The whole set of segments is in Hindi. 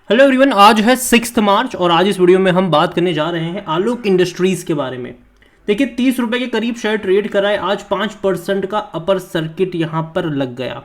हेलो एवरीवन, आज है 6 मार्च और आज इस वीडियो में हम बात करने जा रहे हैं आलोक इंडस्ट्रीज के बारे में। देखिए, 30 रुपए के करीब शेयर ट्रेड कराए, आज 5% का अपर सर्किट यहां पर लग गया,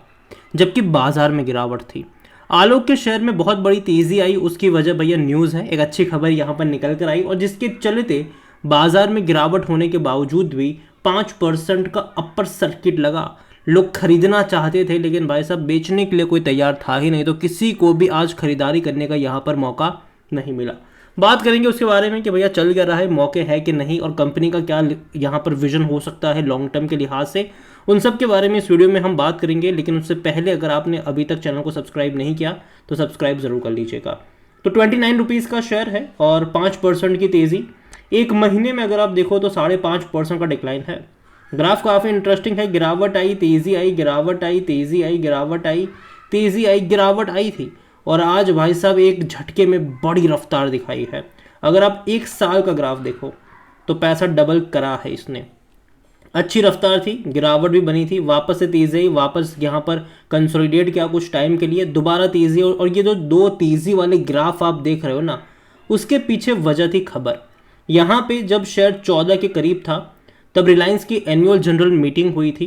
जबकि बाजार में गिरावट थी। आलोक के शेयर में बहुत बड़ी तेजी आई, उसकी वजह भैया न्यूज़ है, एक अच्छी खबर यहां पर निकल कर आई और जिसके चलते बाजार में गिरावट होने के बावजूद भी 5% का अपर सर्किट लगा। लोग खरीदना चाहते थे लेकिन भाई साहब बेचने के लिए कोई तैयार था ही नहीं, तो किसी को भी आज खरीदारी करने का यहाँ पर मौका नहीं मिला। बात करेंगे उसके बारे में कि भैया चल क्या रहा है, मौके है कि नहीं, और कंपनी का क्या यहाँ पर विजन हो सकता है लॉन्ग टर्म के लिहाज से, उन सब के बारे में इस वीडियो में हम बात करेंगे। लेकिन उससे पहले अगर आपने अभी तक चैनल को सब्सक्राइब नहीं किया तो सब्सक्राइब ज़रूर कर लीजिएगा। तो 29 रुपीज़ का शेयर है और 5% की तेज़ी। एक महीने में अगर आप देखो तो 5.5% का डिक्लाइन है। ग्राफ काफ़ी इंटरेस्टिंग है, गिरावट आई, तेज़ी आई, गिरावट आई, तेज़ी आई, गिरावट आई, तेज़ी आई, गिरावट आई थी और आज भाई साहब एक झटके में बड़ी रफ्तार दिखाई है। अगर आप एक साल का ग्राफ देखो तो पैसा डबल करा है इसने। अच्छी रफ्तार थी, गिरावट भी बनी थी, वापस से तेज़ी आई, वापस यहाँ पर कंसोलिडेट किया कुछ टाइम के लिए, दोबारा तेज़ी। और ये जो दो तेज़ी वाले ग्राफ आप देख रहे हो ना, उसके पीछे वजह थी खबर। यहाँ पे जब शेयर 14 के करीब था तब रिलायंस की एनुअल जनरल मीटिंग हुई थी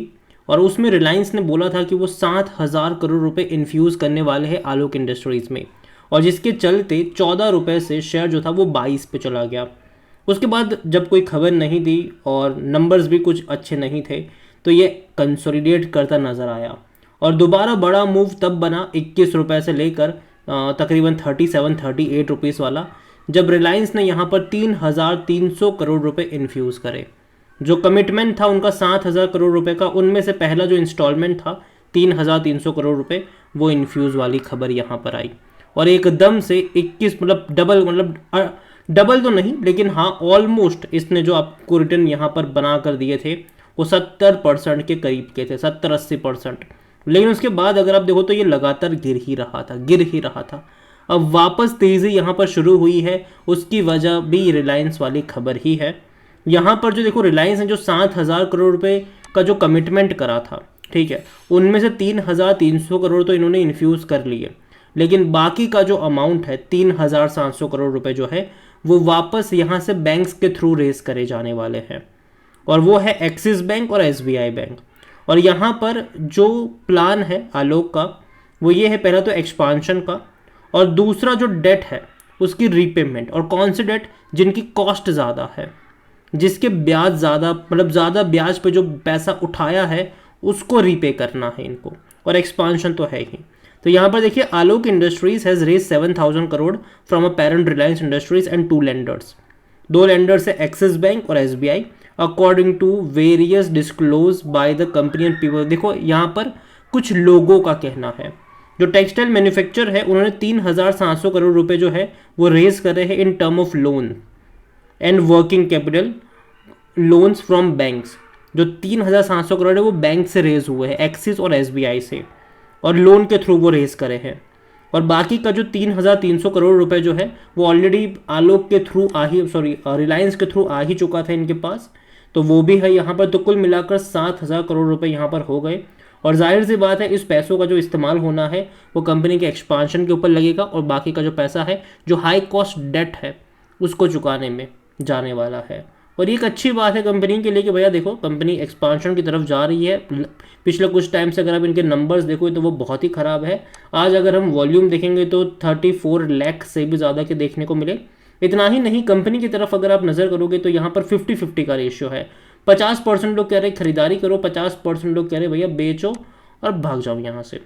और उसमें रिलायंस ने बोला था कि वो 7,000 करोड़ रुपए इन्फ्यूज़ करने वाले हैं आलोक इंडस्ट्रीज़ में, और जिसके चलते 14 रुपये से शेयर जो था वो 22 पे चला गया। उसके बाद जब कोई खबर नहीं थी और नंबर्स भी कुछ अच्छे नहीं थे तो ये कंसोलिडेट करता नज़र आया और दोबारा बड़ा मूव तब बना 21 रुपये से लेकर तकरीबन 37-38 रुपीज़ वाला, जब रिलायंस ने यहाँ पर 3,300 करोड़ रुपए इन्फ्यूज़ करे। जो कमिटमेंट था उनका 7,000 करोड़ रुपए का, उनमें से पहला जो इंस्टॉलमेंट था 3,300 करोड़ रुपए, वो इन्फ्यूज़ वाली खबर यहाँ पर आई और एकदम से 21 मतलब डबल तो नहीं लेकिन हाँ ऑलमोस्ट इसने जो आपको रिटर्न यहाँ पर बना कर दिए थे वो 70% के करीब के थे, 70-80%। लेकिन उसके बाद अगर आप देखो तो ये लगातार गिर ही रहा था। अब वापस तेज़ी यहाँ पर शुरू हुई है, उसकी वजह भी रिलायंस वाली खबर ही है। यहाँ पर जो देखो रिलायंस ने जो 7,000 करोड़ रुपए का जो कमिटमेंट करा था, ठीक है, उनमें से 3,300 करोड़ तो इन्होंने इन्फ्यूज़ कर लिए, लेकिन बाकी का जो अमाउंट है 3,700 करोड़ रुपए जो है वो वापस यहाँ से बैंक्स के थ्रू रेस करे जाने वाले हैं, और वो है एक्सिस बैंक और एसबीआई बैंक। और यहाँ पर जो प्लान है आलोक का वो ये है, पहला तो एक्सपांशन का और दूसरा जो डेट है उसकी रीपेमेंट। और कौन से डेट? जिनकी कॉस्ट ज़्यादा है, जिसके ब्याज ज़्यादा मतलब ज़्यादा ब्याज पे जो पैसा उठाया है उसको रीपे करना है इनको, और एक्सपांशन तो है ही। तो यहाँ पर देखिए, Alok industries has raise 7,000 crore from a parent Reliance industries and 2 lenders. 2 lenders है एक्सिस बैंक और SBI, according to various disclose by the company and people. देखो यहाँ पर कुछ लोगों का कहना है, जो टेक्सटाइल मैन्युफैक्चर है उन्होंने 3,700 करोड़ रुपए जो है वो रेज करे हैं in term of loan and working capital loans from banks. जो 3,700 करोड़ है वो बैंक से रेज हुए हैं, एक्सिस और एसबीआई से, और लोन के थ्रू वो रेज करे हैं। और बाकी का जो 3,300 करोड़ रुपए जो है वो ऑलरेडी आलोक के थ्रू रिलायंस के थ्रू आ ही चुका था इनके पास, तो वो भी है यहाँ पर। तो कुल मिलाकर 7,000 करोड़ रुपए यहाँ पर हो गए, और जाहिर सी बात है इस पैसों का जो इस्तेमाल होना है वो कंपनी के एक्सपांशन के ऊपर लगेगा, और बाकी का जो पैसा है जो हाई कॉस्ट डेट है उसको चुकाने में जाने वाला है। और ये एक अच्छी बात है कंपनी के लिए कि भैया देखो कंपनी एक्सपांशन की तरफ जा रही है। पिछले कुछ टाइम से अगर आप इनके नंबर्स देखो तो वो बहुत ही ख़राब है। आज अगर हम वॉल्यूम देखेंगे तो 34 लाख से भी ज़्यादा के देखने को मिले। इतना ही नहीं, कंपनी की तरफ अगर आप नज़र करोगे तो यहाँ पर 50-50 का रेशियो है। 50% लोग कह रहे खरीदारी करो, 50% लोग कह रहे भैया बेचो और भाग जाओ यहाँ से।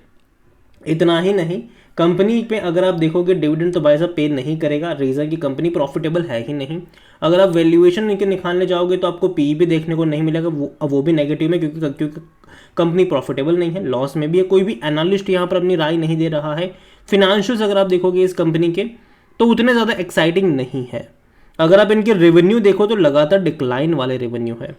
इतना ही नहीं, कंपनी पे अगर आप देखोगे डिविडेंड तो भाई साहब पे नहीं करेगा, रीज़न की कंपनी प्रॉफिटेबल है ही नहीं। अगर आप वैल्यूएशन इनके निकालने जाओगे तो आपको पी भी देखने को नहीं मिलेगा, वो भी नेगेटिव में, क्योंकि कंपनी प्रॉफिटेबल नहीं है, लॉस में भी है। कोई भी एनालिस्ट यहाँ पर अपनी राय नहीं दे रहा है। फिनेंशियल्स अगर आप देखोगे इस कंपनी के तो उतने ज़्यादा एक्साइटिंग नहीं है। अगर आप इनके रेवेन्यू देखो तो लगातार डिक्लाइन वाले रेवेन्यू है।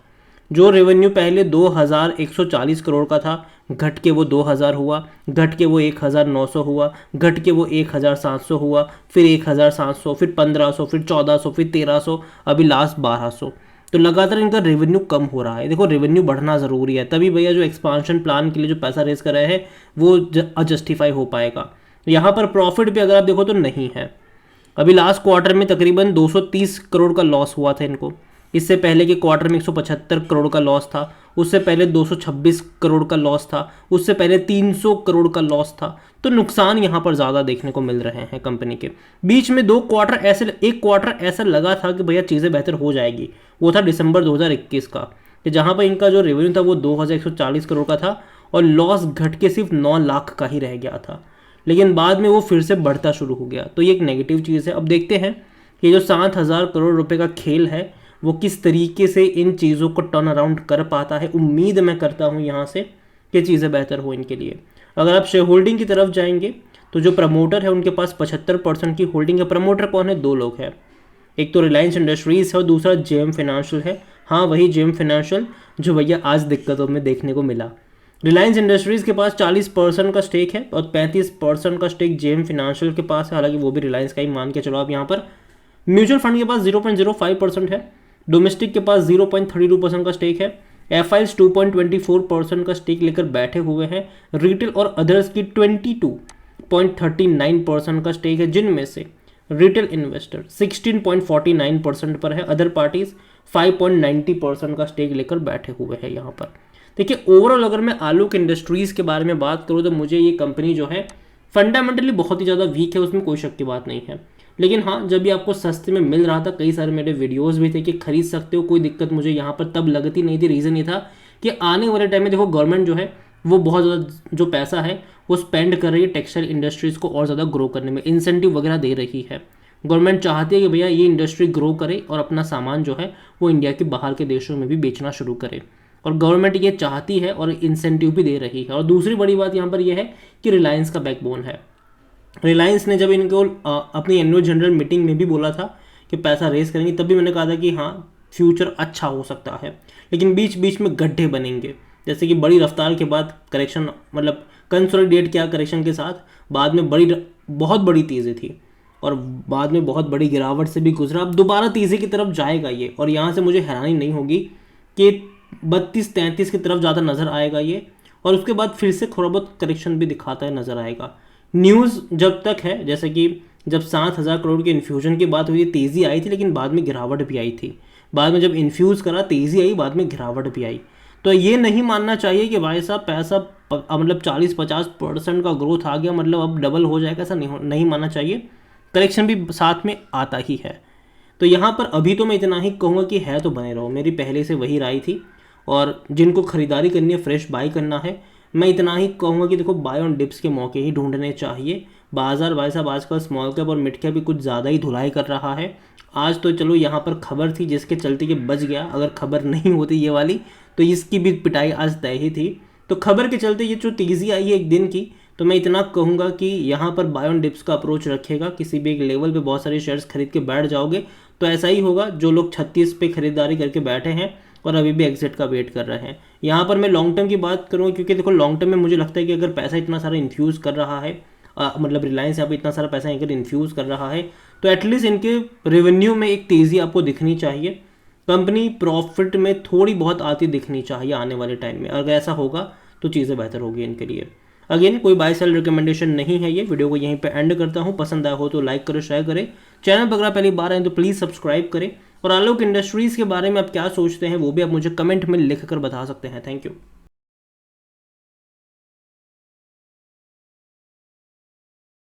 जो रेवेन्यू पहले 2,140 करोड़ का था, घट के वो 2,000 हुआ, घट के वो 1,900 हुआ, घट के वो 1,700 हुआ, फिर 1,700, फिर 1,500, फिर 1,400, फिर 1,300, अभी लास्ट 1,200। तो लगातार इनका रेवेन्यू कम हो रहा है। देखो रेवेन्यू बढ़ना ज़रूरी है, तभी भैया जो एक्सपांशन प्लान के लिए जो पैसा रेज कर रहे हैं वो जस्टिफाई हो पाएगा। यहाँ पर प्रॉफिट भी अगर आप देखो तो नहीं है। अभी लास्ट क्वार्टर में तकरीबन 230 करोड़ का लॉस हुआ था इनको। इससे पहले के क्वार्टर में 175 करोड़ का लॉस था, उससे पहले 226 करोड़ का लॉस था, उससे पहले 300 करोड़ का लॉस था। तो नुकसान यहाँ पर ज़्यादा देखने को मिल रहे हैं कंपनी के। बीच में एक क्वार्टर ऐसा लगा था कि भैया चीज़ें बेहतर हो जाएगी, वो था दिसंबर 2021 का, कि जहाँ पर इनका जो रेवेन्यू था वो 2140 करोड़ का था और लॉस घट के सिर्फ 9 लाख का ही रह गया था। लेकिन बाद में वो फिर से बढ़ता शुरू हो गया, तो ये एक नेगेटिव चीज़ है। अब देखते हैं कि जो 7,000 करोड़ रुपए का खेल है वो किस तरीके से इन चीज़ों को टर्न अराउंड कर पाता है। उम्मीद मैं करता हूँ यहाँ से कि चीज़ें बेहतर हो इनके लिए। अगर आप शेयर होल्डिंग की तरफ जाएंगे तो जो प्रमोटर है उनके पास 75% की होल्डिंग है। प्रमोटर कौन है? 2 लोग हैं, एक तो रिलायंस इंडस्ट्रीज़ है और दूसरा जेएम फाइनेंशियल है। हाँ, वही जेएम फाइनेंशियल जो भैया आज दिक्कतों में देखने को मिला। रिलायंस इंडस्ट्रीज़ के पास 40% का स्टेक है और 35% का स्टेक जेएम फाइनेंशियल के पास है, हालांकि वो भी रिलायंस का ही मान के चलो आप यहाँ पर। म्यूचुअल फंड के पास 0.05% है, डोमेस्टिक के पास 0.32% का स्टेक है, एफआईज 2.24% का स्टेक लेकर बैठे हुए हैं, रिटेल और अदर्स की 22.39% का स्टेक है, जिनमें से रिटेल इन्वेस्टर 16.49% पर है, अदर पार्टीज 5.90% का स्टेक लेकर बैठे हुए हैं यहाँ पर। देखिए, ओवरऑल अगर मैं आलोक इंडस्ट्रीज़ के बारे में बात करूँ तो मुझे ये कंपनी जो है फंडामेंटली बहुत ही ज़्यादा वीक है, उसमें कोई शक की बात नहीं है। लेकिन हाँ, जब भी आपको सस्ते में मिल रहा था, कई सारे मेरे वीडियोस भी थे कि खरीद सकते हो, कोई दिक्कत मुझे यहाँ पर तब लगती नहीं थी। रीज़न ये था कि आने वाले टाइम में देखो गवर्नमेंट जो है वो बहुत ज़्यादा जो पैसा है वो स्पेंड कर रही है टेक्सटाइल इंडस्ट्रीज़ को और ज़्यादा ग्रो करने में, इंसेंटिव वगैरह दे रही है। गवर्नमेंट चाहती है कि भैया ये इंडस्ट्री ग्रो करे और अपना सामान जो है वो इंडिया के बाहर के देशों में भी बेचना शुरू करे, और गवर्नमेंट ये चाहती है और इंसेंटिव भी दे रही है। और दूसरी बड़ी बात यहाँ पर यह है कि रिलायंस का बैकबोन है। रिलायंस ने जब इनको अपनी एनुअल जनरल मीटिंग में भी बोला था कि पैसा रेस करेंगे, तब भी मैंने कहा था कि हाँ, फ्यूचर अच्छा हो सकता है, लेकिन बीच बीच में गड्ढे बनेंगे। जैसे कि बड़ी रफ्तार के बाद करेक्शन, मतलब कंसोलिडेट किया करेक्शन के साथ, बाद में बहुत बड़ी तेज़ी थी और बाद में बहुत बड़ी गिरावट से भी गुजरा। अब दोबारा तेज़ी की तरफ जाएगा ये, और यहाँ से मुझे हैरानी नहीं होगी कि 32-33 की तरफ ज़्यादा नज़र आएगा ये, और उसके बाद फिर से थोड़ा बहुत करेक्शन भी दिखाता है नज़र आएगा। न्यूज़ जब तक है, जैसे कि जब 7,000 करोड़ के इन्फ्यूजन की बात हुई, तेज़ी आई थी, लेकिन बाद में गिरावट भी आई थी। बाद में जब इन्फ्यूज़ करा तेज़ी आई, बाद में गिरावट भी आई। तो ये नहीं मानना चाहिए कि भाई साहब पैसा मतलब 40-50% का ग्रोथ आ गया मतलब अब डबल हो जाएगा, ऐसा नहीं मानना चाहिए। करेक्शन भी साथ में आता ही है। तो यहाँ पर अभी तो मैं इतना ही कहूँगा कि है तो बने रहो, मेरी पहले से वही राय थी। और जिनको खरीदारी करनी है, फ्रेश बाई करना है, मैं इतना ही कहूँगा कि देखो, बाय ऑन डिप्स के मौके ही ढूंढने चाहिए। बाजार भाई साहब आजकल स्मॉल कैप और मिड कैप भी कुछ ज़्यादा ही धुलाई कर रहा है। आज तो चलो यहाँ पर खबर थी जिसके चलते ये बच गया, अगर खबर नहीं होती ये वाली तो इसकी भी पिटाई आज तय ही थी। तो खबर के चलते ये जो तेज़ी आई है एक दिन की, तो मैं इतना कहूँगा कि यहाँ पर बाय ऑन डिप्स का अप्रोच रखेगा। किसी भी एक लेवल पे बहुत सारे शेयर्स खरीद के बैठ जाओगे तो ऐसा ही होगा। जो लोग 36 पे खरीदारी करके बैठे हैं और अभी भी एग्जिट का वेट कर रहे हैं, यहाँ पर मैं लॉन्ग टर्म की बात करूँगा, क्योंकि देखो लॉन्ग टर्म में मुझे लगता है कि अगर पैसा इतना सारा इन्फ्यूज़ कर रहा है, मतलब रिलायंस यहाँ पर इतना सारा पैसा अगर इन्फ्यूज़ कर रहा है, तो एटलीस्ट इनके रेवेन्यू में एक तेज़ी आपको दिखनी चाहिए। कंपनी प्रॉफिट में थोड़ी बहुत आती दिखनी चाहिए आने वाले टाइम में। अगर ऐसा होगा तो चीज़ें बेहतर होगी इनके लिए। अगेन कोई बाय सेल रिकमेंडेशन नहीं है ये। वीडियो को यहीं पे एंड करता हूँ। पसंद आया हो तो लाइक करो, शेयर करें। चैनल पर अगर पहली बार आए तो प्लीज़ सब्सक्राइब करें। और आलोक इंडस्ट्रीज़ के बारे में आप क्या सोचते हैं वो भी आप मुझे कमेंट में लिख कर बता सकते हैं। Thank you.